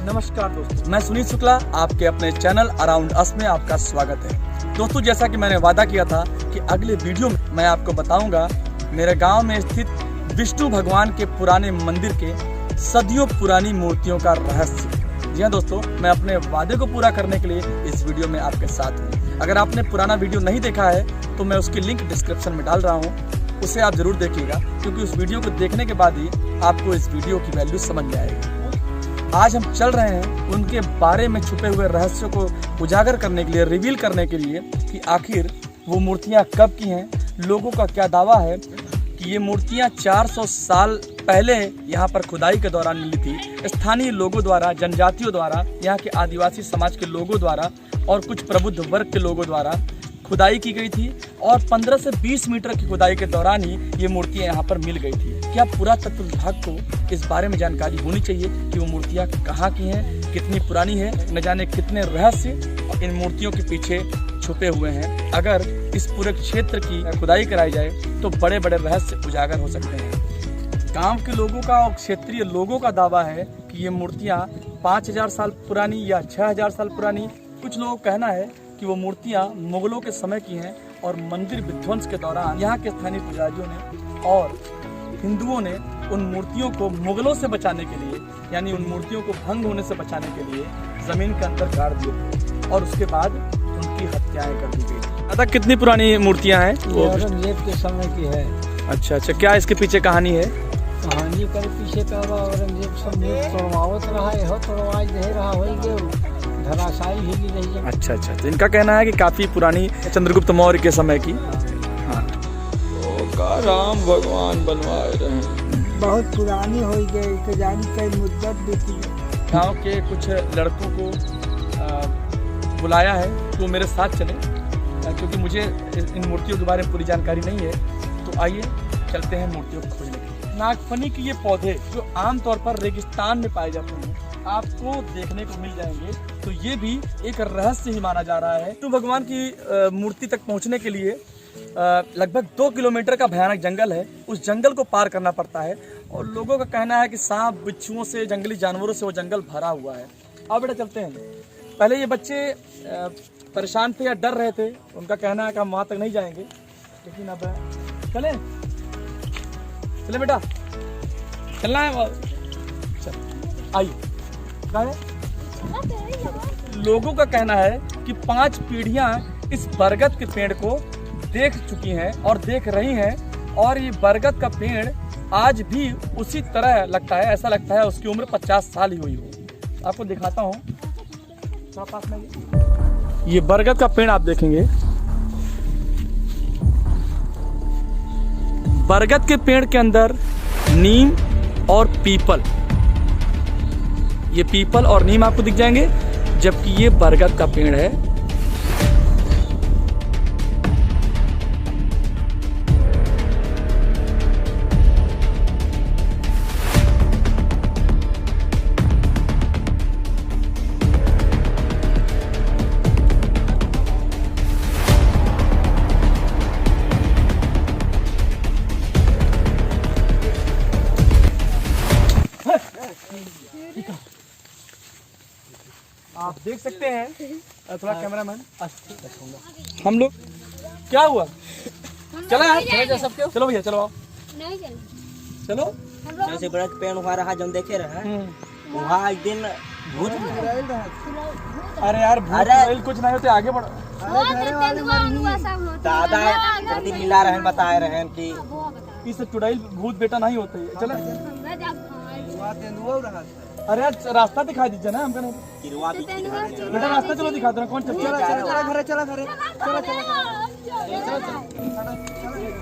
नमस्कार दोस्तों, मैं सुनील शुक्ला आपके अपने चैनल अराउंड अस में आपका स्वागत है। दोस्तों, जैसा कि मैंने वादा किया था कि अगले वीडियो में मैं आपको बताऊंगा मेरे गांव में स्थित विष्णु भगवान के पुराने मंदिर के सदियों पुरानी मूर्तियों का रहस्य। जी हाँ दोस्तों, मैं अपने वादे को पूरा करने के लिए इस वीडियो में आपके साथ हूँ। अगर आपने पुराना वीडियो नहीं देखा है तो मैं उसकी लिंक डिस्क्रिप्शन में डाल रहा हूँ, उसे आप जरूर देखिएगा, क्योंकि उस वीडियो को देखने के बाद ही आपको इस वीडियो की वैल्यू समझ में आएगी। आज हम चल रहे हैं उनके बारे में छुपे हुए रहस्यों को उजागर करने के लिए, रिवील करने के लिए कि आखिर वो मूर्तियां कब की हैं। लोगों का क्या दावा है कि ये मूर्तियां 400 साल पहले यहाँ पर खुदाई के दौरान मिली थी। स्थानीय लोगों द्वारा, जनजातियों द्वारा, यहाँ के आदिवासी समाज के लोगों द्वारा और कुछ प्रबुद्ध वर्ग के लोगों द्वारा खुदाई की गई थी और 15 से 20 मीटर की खुदाई के दौरान ही ये मूर्तियां यहाँ पर मिल गई थी। क्या पुरातत्व विभाग को इस बारे में जानकारी होनी चाहिए कि वो मूर्तियां कहाँ की हैं, कितनी पुरानी है, न जाने कितने रहस्य इन मूर्तियों के पीछे छुपे हुए हैं। अगर इस पूरे क्षेत्र की खुदाई कराई जाए तो बड़े बड़े रहस्य उजागर हो सकते हैं। गांव के लोगों का और क्षेत्रीय लोगों का दावा है कि ये मूर्तियां 5000 साल पुरानी या 6000 साल पुरानी। कुछ लोगों का कहना है कि वो मूर्तियां मुगलों के समय की हैं और मंदिर विध्वंस के दौरान यहाँ के स्थानीय पुजारियों ने और हिंदुओं ने उन मूर्तियों को मुगलों से बचाने के लिए, यानी उन मूर्तियों को भंग होने से बचाने के लिए जमीन के अंदर गाड़ दिए और उसके बाद उनकी हत्याएं कर दी गई। दादा, कितनी पुरानी मूर्तियां हैं? वो औरंगजेब के समय की है। अच्छा, क्या इसके पीछे कहानी है? कहानी कर पीछे का औरंगजेब सब तोड़वावत रहा है, तोड़वा दे रहा हो धराशायी ही नहीं है। अच्छा, तो इनका कहना है कि काफी पुरानी, चंद्रगुप्त मौर्य के समय की। हाँ, राम भगवान बनवाए रहे, बहुत पुरानी हो गई, तो जानी कई मुद्दत भी थी। गाँव के कुछ लड़कों को बुलाया है तो मेरे साथ चले, क्योंकि मुझे इन मूर्तियों के बारे में पूरी जानकारी नहीं है। तो आइए चलते हैं मूर्तियों को खोजने के लिए। नागफनी के ये पौधे जो आमतौर पर रेगिस्तान में पाए जाते हैं आपको देखने को मिल जाएंगे, तो ये भी एक रहस्य ही माना जा रहा है। तो भगवान की मूर्ति तक पहुंचने के लिए लगभग 2 किलोमीटर का भयानक जंगल है। उस जंगल को पार करना पड़ता है और लोगों का कहना है कि सांप, बिच्छुओं से, जंगली जानवरों से वो जंगल भरा हुआ है। अब बेटा चलते हैं। पहले ये बच्चे परेशान थे या डर रहे थे, उनका कहना है कि हम वहाँ तक नहीं जाएंगे, लेकिन अब चले बेटा, चलना है। चल आइए। लोगों का कहना है कि 5 पीढ़ियां इस बरगद के पेड़ को देख चुकी हैं और देख रही हैं, और ये बरगद का पेड़ आज भी उसी तरह लगता है। ऐसा लगता है उसकी उम्र 50 साल ही हुई हो। आपको दिखाता हूँ थोड़ा पास में। ये बरगद का पेड़ आप देखेंगे, बरगद के पेड़ के अंदर नीम और पीपल, ये पीपल और नीम आपको दिख जाएंगे, जबकि ये बरगद का पेड़ है। आप देख सकते हैं, थोड़ा कैमरामैन, हम लोग क्या हुआ? चला यार, चलो भैया, चलो आओ, चलो। जैसे बड़ा पेड़ हुआ रहा जो देखे रहे वहाँ एक दिन भूत। अरे यार, भूत कुछ नहीं होते, आगे बढ़ो। दादा मिला रहे, बताए रहे कि इस चुड़ैल भूत बेटा नहीं होते। चलो, अरे यार रास्ता दिखा दीजिए ना हमको। बेटा रास्ता चलो दिखा दो। कौन चला?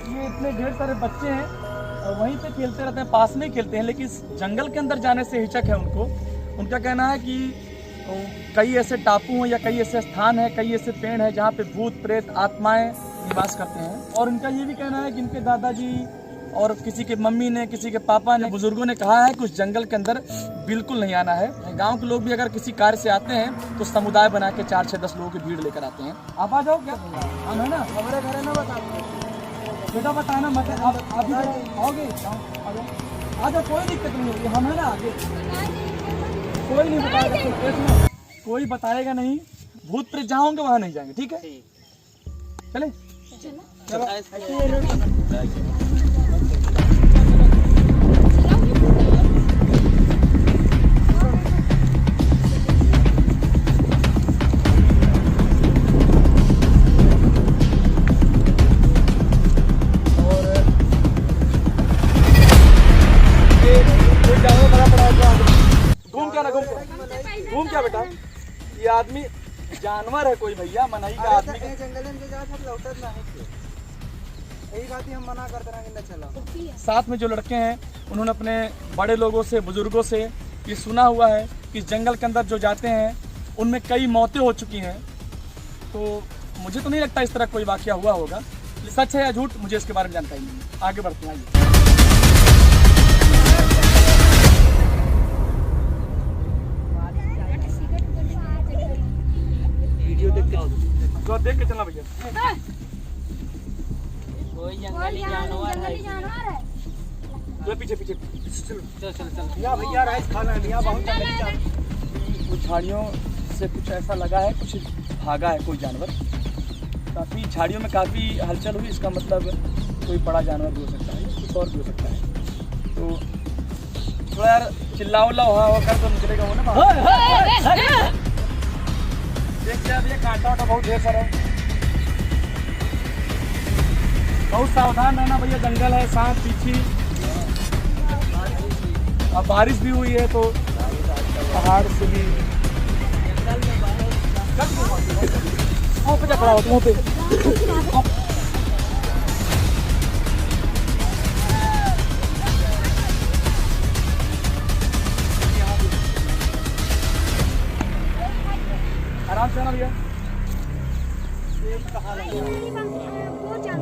ये इतने ढेर सारे बच्चे हैं और वहीं पे खेलते रहते हैं, पास में ही खेलते हैं, लेकिन इस जंगल के अंदर जाने से हिचक है उनको। उनका कहना है कि कई ऐसे टापू हैं या कई ऐसे स्थान हैं, कई ऐसे पेड़ हैं जहाँ पे भूत, प्रेत, आत्माएं निवास करते हैं। और इनका ये भी कहना है कि इनके दादाजी और किसी के मम्मी ने, किसी के पापा ने, बुजुर्गों ने कहा है कि उस जंगल के अंदर बिल्कुल नहीं आना है। गांव के लोग भी अगर किसी कार्य से आते हैं तो समुदाय बना के 4, 6, 10 लोगों की भीड़ लेकर आते हैं। आप आ जाओ क्या? हम है ना, हमारे घर है ना, बता बेटा, बताना मत। आप अभी आओगे, आ जाओ, कोई दिक्कत नहीं होगी, हम है ना आगे। कोई नहीं बताएगा, कोई बताएगा नहीं। भूत प्रेत जहाँ होंगे वहाँ नहीं जाएंगे, ठीक है? चले घूम क्या बेटा, ये आदमी जानवर है कोई भैया, मनाई का आदमी के जंगल में जा सब लौटत ना है, यही बात ही हम मना करते रहे कि न चलो। साथ में जो लड़के हैं उन्होंने अपने बड़े लोगों से, बुजुर्गों से ये सुना हुआ है कि जंगल के अंदर जो जाते हैं उनमें कई मौतें हो चुकी हैं। तो मुझे तो नहीं लगता इस तरह कोई वाकया हुआ होगा, सच है या झूठ मुझे इसके बारे में जानकारी नहीं है। आगे बढ़ते हैं, आइए। जो देख के चलना भैया, कोई जंगली जानवर है। जो पीछे पीछे चलो भैया भैया राइस खाना है भैया, बहुत जंगली जानवर। कुछ झाड़ियों से कुछ ऐसा लगा है, कुछ भागा है कोई जानवर। काफ़ी झाड़ियों में काफ़ी हलचल हुई, इसका मतलब कोई बड़ा जानवर भी हो सकता है, कुछ और भी हो सकता है। तो थोड़ा यार चिल्ला उल्ला होकर तो निकलेगा वो ना। देखते हैं, ये कांटा वाटा बहुत ढेर सारा है, बहुत सावधान रहना भैया, जंगल है, सांप पीछी, अब बारिश भी हुई है तो पहाड़ से भी खड़ा हो तुम पे। आराम से ना भैया।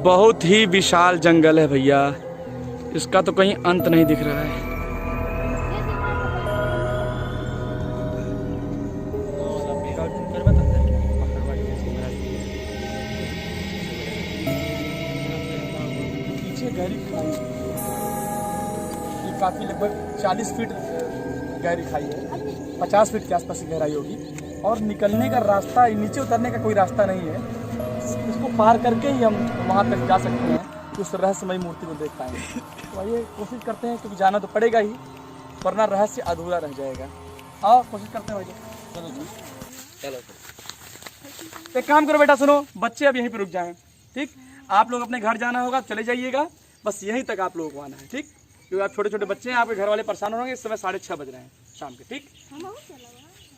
बहुत ही विशाल जंगल है भैया, इसका तो कहीं अंत नहीं दिख रहा है। पीछे गहरी खाई, ये काफी लगभग 40 फीट गहरी खाई है, 50 फीट के आसपास की गहराई होगी। और निकलने का रास्ता, नीचे उतरने का कोई रास्ता नहीं है, इसको पार करके ही हम वहाँ तक जा सकते हैं, उस रहस्यमयी मूर्ति को देख पाएंगे। तो आइए कोशिश करते हैं, क्योंकि जाना तो पड़ेगा ही, वरना रहस्य अधूरा रह जाएगा। आओ कोशिश करते हैं भैया। चलो जी, चलो एक काम करो बेटा, सुनो, बच्चे अब यहीं पर रुक जाएं, ठीक? आप लोग अपने घर जाना होगा, चले जाइएगा, बस यहीं तक आप लोगों को आना है, ठीक? क्योंकि आप छोटे छोटे बच्चे हैं, आपके घर वाले परेशान होंगे। इस समय 6:30 बज रहे हैं शाम के, ठीक?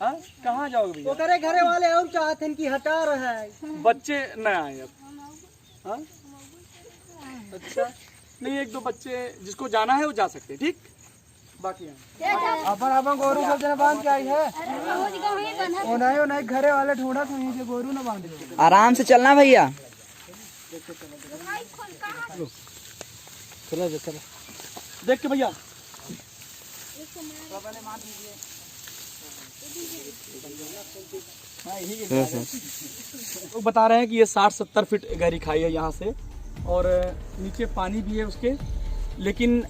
हाँ, कहाँ जाओगे भैया? वो करे घरे वाले और चाहते हैं कि हटा रहा है, बच्चे न आए अब। हाँ अच्छा, नहीं, एक दो बच्चे जिसको जाना है वो जा सकते हैं, ठीक? बाकी अपन गोरू सब जने बांध के आई है, ओ नहीं घरे वाले ढूंढा तो यहीं से गोरू ना बांधे। आराम से चलना भैया। चलो देख के भैया, वो बता रहे हैं कि ये 60-70 फीट गहरी खाई है यहाँ से, और नीचे पानी भी है उसके। लेकिन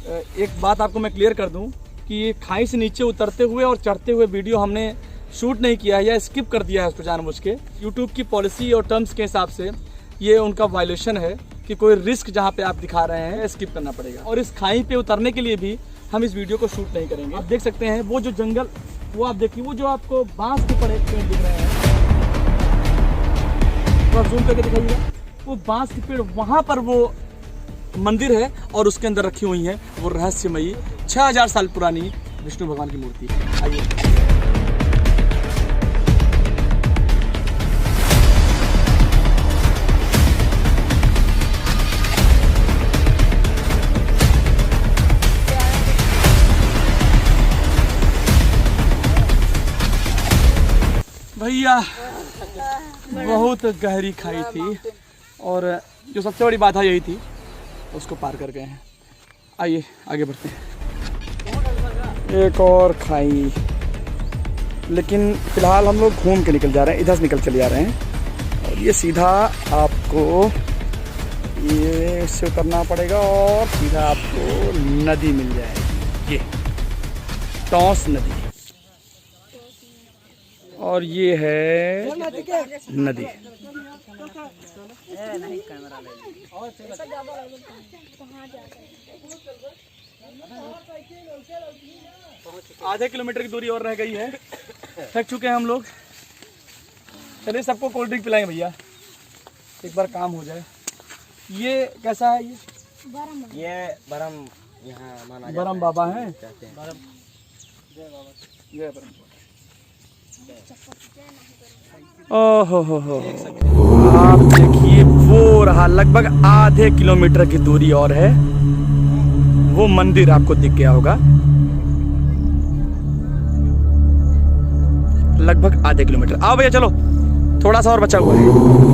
एक बात आपको मैं क्लियर कर दूं कि ये खाई से नीचे उतरते हुए और चढ़ते हुए वीडियो हमने शूट नहीं किया है या स्किप कर दिया है उसको जानबूझ के। यूट्यूब की पॉलिसी और टर्म्स के हिसाब से ये उनका वायलेशन है कि कोई रिस्क जहाँ पे आप दिखा रहे हैं स्किप करना पड़ेगा। और इस खाई पे उतरने के लिए भी हम इस वीडियो को शूट नहीं करेंगे। आप देख सकते हैं वो जो जंगल, वो आप देखिए, वो जो आपको बांस के पेड़ दिख रहे हैं, तो आप जूम करके दिखाइएगा, वो बांस के पेड़, वहाँ पर वो मंदिर है और उसके अंदर रखी हुई है वो रहस्यमयी 6000 साल पुरानी विष्णु भगवान की मूर्ति। आइए भैया, बहुत गहरी खाई थी और जो सबसे बड़ी बाधा यही थी, उसको पार कर गए हैं। आइए आगे बढ़ते हैं। एक और खाई, लेकिन फिलहाल हम लोग घूम के निकल जा रहे हैं, इधर से निकल चले जा रहे हैं। और ये सीधा आपको ये इससे उतरना पड़ेगा और सीधा आपको नदी मिल जाएगी, ये टॉस नदी। और ये है नदी। आधे किलोमीटर की दूरी और रह गई है, थक चुके हैं हम लोग। चलिए सबको कोल्ड ड्रिंक पिलाएं भैया, एक बार काम हो जाए। ये कैसा है? ये बरम यहाँ माना जाता बरम बाबा हैं। कहते हैं। जय बरम बाबा। ओहो, आप देखिए वो रहा, लगभग आधे किलोमीटर की दूरी और है, वो मंदिर आपको दिख गया होगा, लगभग आधे किलोमीटर। आओ भैया चलो, थोड़ा सा और बचा हुआ है।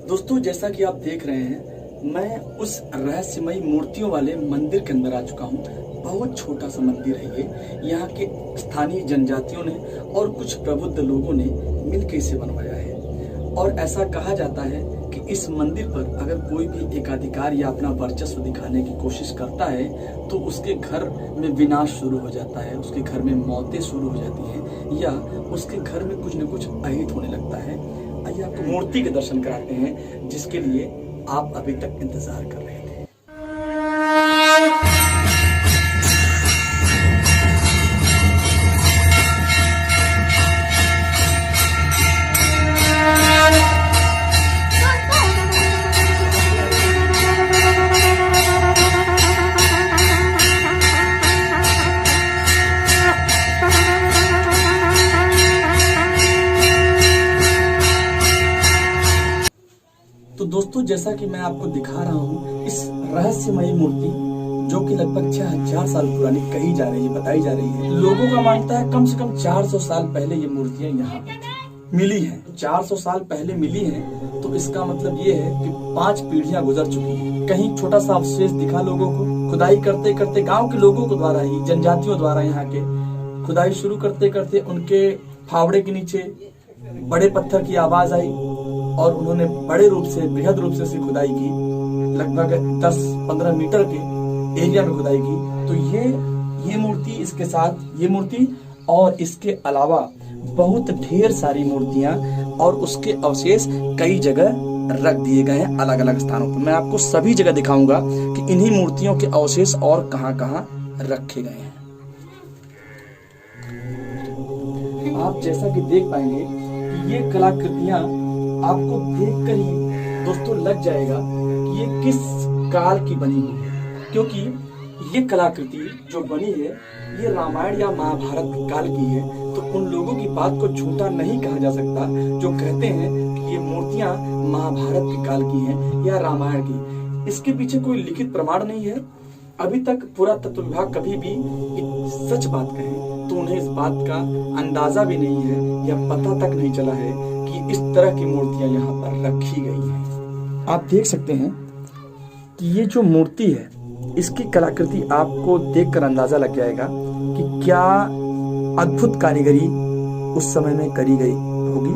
दोस्तों जैसा कि आप देख रहे हैं, मैं उस रहस्यमयी मूर्तियों वाले मंदिर के अंदर आ चुका हूँ। बहुत छोटा सा मंदिर है ये, यहाँ के स्थानीय जनजातियों ने और कुछ प्रबुद्ध लोगों ने मिलकर इसे बनवाया है। और ऐसा कहा जाता है कि इस मंदिर पर अगर कोई भी एकाधिकार या अपना वर्चस्व दिखाने की कोशिश करता है तो उसके घर में विनाश शुरू हो जाता है, उसके घर में मौतें शुरू हो जाती हैं, या उसके घर में कुछ न कुछ अहित होने लगता है। आइए आपको मूर्ति के दर्शन कराते हैं, जिसके लिए आप अभी तक इंतजार कर रहे थे। तो दोस्तों जैसा कि मैं आपको दिखा रहा हूँ, इस रहस्यमयी मूर्ति जो कि लगभग 6000 साल पुरानी कही जा रही है, बताई जा रही है। लोगों का मानता है कम से कम 400 साल पहले ये मूर्तियां यहाँ पर मिली हैं। 400 साल पहले मिली हैं तो इसका मतलब ये है कि 5 पीढ़ियां गुजर चुकी हैं। कहीं छोटा सा अवशेष दिखा लोगों को, खुदाई करते करते गाँव के लोगों को द्वारा ही, जनजातियों द्वारा यहाँ के खुदाई शुरू करते करते उनके फावड़े के नीचे बड़े पत्थर की आवाज आई और उन्होंने बड़े रूप से, बृहद रूप से खुदाई की, लगभग 10-15 मीटर के एरिया में खुदाई की। तो ये मूर्ति, इसके साथ ये मूर्ति और इसके अलावा बहुत ढेर सारी मूर्तियां और उसके अवशेष कई जगह रख दिए गए हैं, अलग अलग स्थानों पर। मैं आपको सभी जगह दिखाऊंगा कि इन्हीं मूर्तियों के अवशेष और कहां-कहां रखे गए हैं। आप जैसा कि देख पाएंगे कि ये कलाकृतियां आपको देखकर ही दोस्तों लग जाएगा कि ये किस काल की बनी हुई है, क्योंकि ये कलाकृति जो बनी है ये रामायण या महाभारत काल की है। तो उन लोगों की बात को झूठा नहीं कहा जा सकता जो कहते हैं कि ये मूर्तियां महाभारत के काल की हैं या रामायण की। इसके पीछे कोई लिखित प्रमाण नहीं है। अभी तक पुरातत्व विभाग कभी भी सच बात कहे तो उन्हें इस बात का अंदाजा भी नहीं है या पता तक नहीं चला है कि इस तरह की मूर्तियां यहाँ पर रखी गई हैं। आप देख सकते हैं कि ये जो मूर्ति है, इसकी कलाकृति आपको देखकर अंदाजा लग जाएगा कि क्या अद्भुत कारीगरी उस समय में करी गई होगी।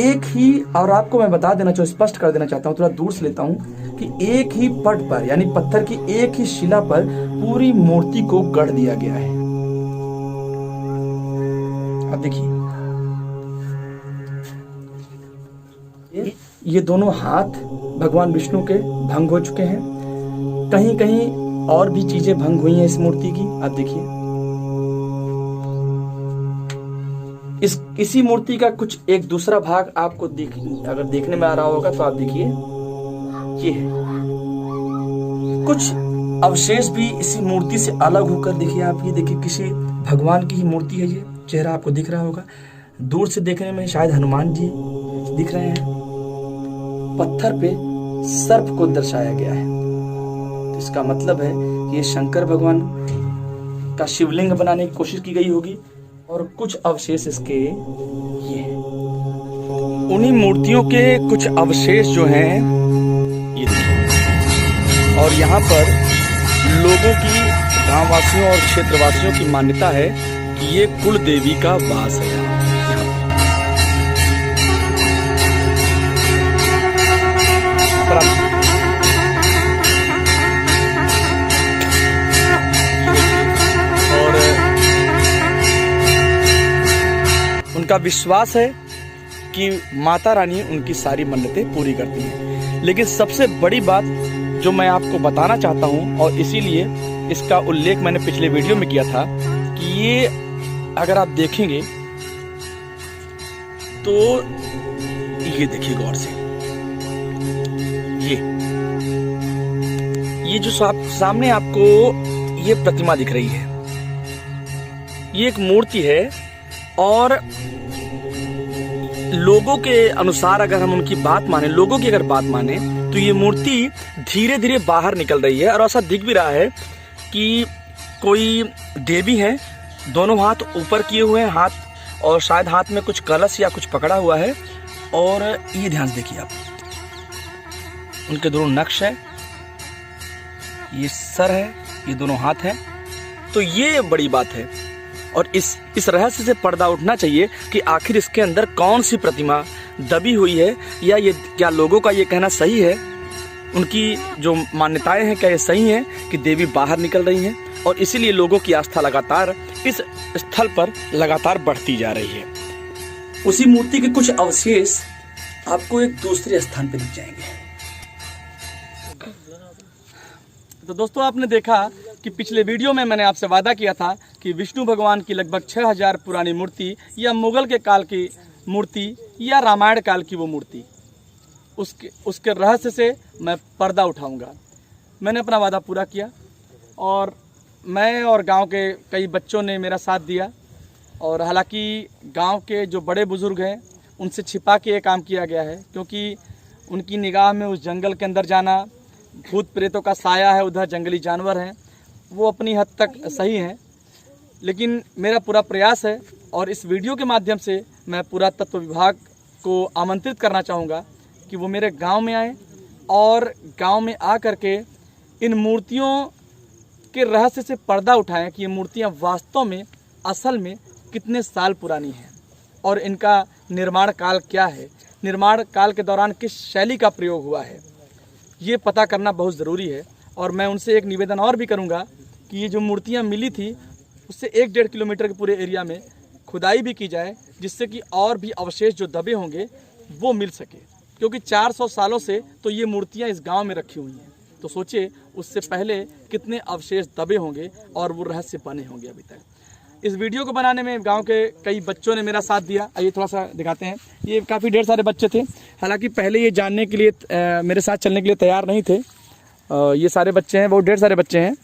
एक ही, और आपको मैं बता देना चाहूँ, स्पष्ट कर देना चाहता हूँ, थोड़ा दूर से लेता हूँ, कि एक ही पट पर यानी पत्थर की एक ही शिला पर पूरी मूर्ति को गढ़ दिया गया है। अब देखिए ये दोनों हाथ भगवान विष्णु के भंग हो चुके हैं, कहीं कहीं और भी चीजें भंग हुई हैं इस मूर्ति की। आप देखिए इसी मूर्ति का कुछ एक दूसरा भाग आपको अगर देखने में आ रहा होगा तो आप देखिए ये है। कुछ अवशेष भी इसी मूर्ति से अलग होकर देखिए आप, ये देखिए किसी भगवान की ही मूर्ति है। ये चेहरा आपको दिख रहा होगा, दूर से देखने में शायद हनुमान जी दिख रहे हैं। पत्थर पे सर्प को दर्शाया गया है। इसका मतलब है कि ये शंकर भगवान का शिवलिंग बनाने की कोशिश की गई होगी और कुछ अवशेष इसके ये हैं। उन्हीं मूर्तियों के कुछ अवशेष जो हैं ये देखिए। और यहाँ पर लोगों की, गांववासियों और क्षेत्रवासियों की मान्यता है कि ये कुल देवी का वास है यहाँ पर। और उनका विश्वास है कि माता रानी उनकी सारी मन्नतें पूरी करती हैं। लेकिन सबसे बड़ी बात जो मैं आपको बताना चाहता हूं, और इसीलिए इसका उल्लेख मैंने पिछले वीडियो में किया था, कि ये अगर आप देखेंगे तो ये देखिए गौर से, ये जो सामने आपको ये प्रतिमा दिख रही है, ये एक मूर्ति है। और लोगों के अनुसार अगर हम उनकी बात माने, लोगों की अगर बात माने, तो ये मूर्ति धीरे धीरे बाहर निकल रही है। और ऐसा दिख भी रहा है कि कोई देवी है, दोनों हाथ ऊपर किए हुए हैं, हाथ, और शायद हाथ में कुछ कलश या कुछ पकड़ा हुआ है। और ये ध्यान से देखिए आप, उनके दोनों नक्श है, ये सर है, ये दोनों हाथ हैं। तो ये बड़ी बात है। और इस रहस्य से पर्दा उठना चाहिए कि आखिर इसके अंदर कौन सी प्रतिमा दबी हुई है, या ये क्या लोगों का ये कहना सही है, उनकी जो मान्यताएं हैं क्या ये सही हैं कि देवी बाहर निकल रही हैं। और इसीलिए लोगों की आस्था लगातार इस स्थल पर लगातार बढ़ती जा रही है। उसी मूर्ति के कुछ अवशेष आपको एक दूसरे स्थान पर दिख जाएंगे। तो दोस्तों, आपने देखा कि पिछले वीडियो में मैंने आपसे वादा किया था कि विष्णु भगवान की लगभग 6000 पुरानी मूर्ति, या मुगल के काल की मूर्ति, या रामायण काल की वो मूर्ति, उसके रहस्य से मैं पर्दा उठाऊंगा। मैंने अपना वादा पूरा किया, और मैं और गांव के कई बच्चों ने मेरा साथ दिया। और हालांकि गांव के जो बड़े बुजुर्ग हैं उनसे छिपा के ये काम किया गया है, क्योंकि उनकी निगाह में उस जंगल के अंदर जाना, भूत प्रेतों का साया है, उधर जंगली जानवर हैं, वो अपनी हद तक सही हैं। लेकिन मेरा पूरा प्रयास है, और इस वीडियो के माध्यम से मैं पुरातत्व विभाग को आमंत्रित करना चाहूँगा कि वो मेरे गांव में आए, और गांव में आ कर के इन मूर्तियों के रहस्य से पर्दा उठाएं कि ये मूर्तियाँ वास्तव में, असल में कितने साल पुरानी हैं, और इनका निर्माण काल क्या है, निर्माण काल के दौरान किस शैली का प्रयोग हुआ है, ये पता करना बहुत ज़रूरी है। और मैं उनसे एक निवेदन और भी करूंगा कि ये जो मूर्तियां मिली थी, उससे 1-1.5 किलोमीटर के पूरे एरिया में खुदाई भी की जाए, जिससे कि और भी अवशेष जो दबे होंगे वो मिल सके। क्योंकि 400 सालों से तो ये मूर्तियां इस गांव में रखी हुई हैं, तो सोचिए उससे पहले कितने अवशेष दबे होंगे और वो रहस्य बने होंगे अभी तक। इस वीडियो को बनाने में गांव के कई बच्चों ने मेरा साथ दिया। आइए थोड़ा सा दिखाते हैं। ये काफ़ी ढेर सारे बच्चे थे, हालांकि पहले ये जानने के लिए मेरे साथ चलने के लिए तैयार नहीं थे। ये सारे बच्चे हैं, बहुत ढेर सारे बच्चे हैं,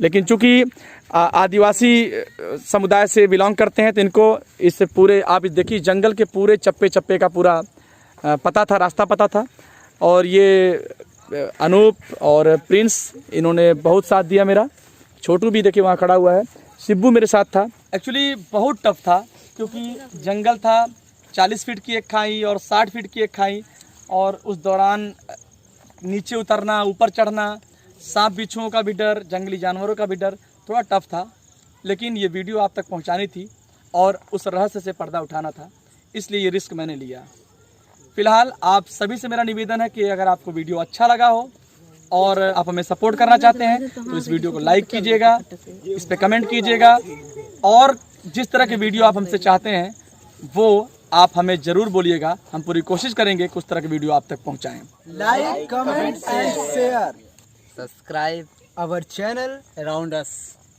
लेकिन चूंकि आदिवासी समुदाय से बिलोंग करते हैं, तो इनको इस पूरे, आप देखिए जंगल के पूरे चप्पे चप्पे का पूरा पता था, रास्ता पता था। और ये अनूप और प्रिंस, इन्होंने बहुत साथ दिया मेरा। छोटू भी देखिए वहाँ खड़ा हुआ है, शिब्बू मेरे साथ था। एक्चुअली बहुत टफ था, क्योंकि जंगल था, 40 फीट की एक खाई और 60 फीट की एक खाई, और उस दौरान नीचे उतरना, ऊपर चढ़ना, सांप बिच्छुओं का भी डर, जंगली जानवरों का भी डर, थोड़ा टफ था। लेकिन ये वीडियो आप तक पहुंचानी थी और उस रहस्य से पर्दा उठाना था, इसलिए ये रिस्क मैंने लिया। फिलहाल आप सभी से मेरा निवेदन है कि अगर आपको वीडियो अच्छा लगा हो और आप हमें सपोर्ट करना चाहते हैं, तो इस वीडियो को लाइक कीजिएगा, इस पर कमेंट कीजिएगा, और जिस तरह के वीडियो आप हमसे चाहते हैं वो आप हमें ज़रूर बोलिएगा। हम पूरी कोशिश करेंगे कि उस तरह की वीडियो आप तक पहुंचाएं। Like, comment and share. Subscribe Our channel Around Us.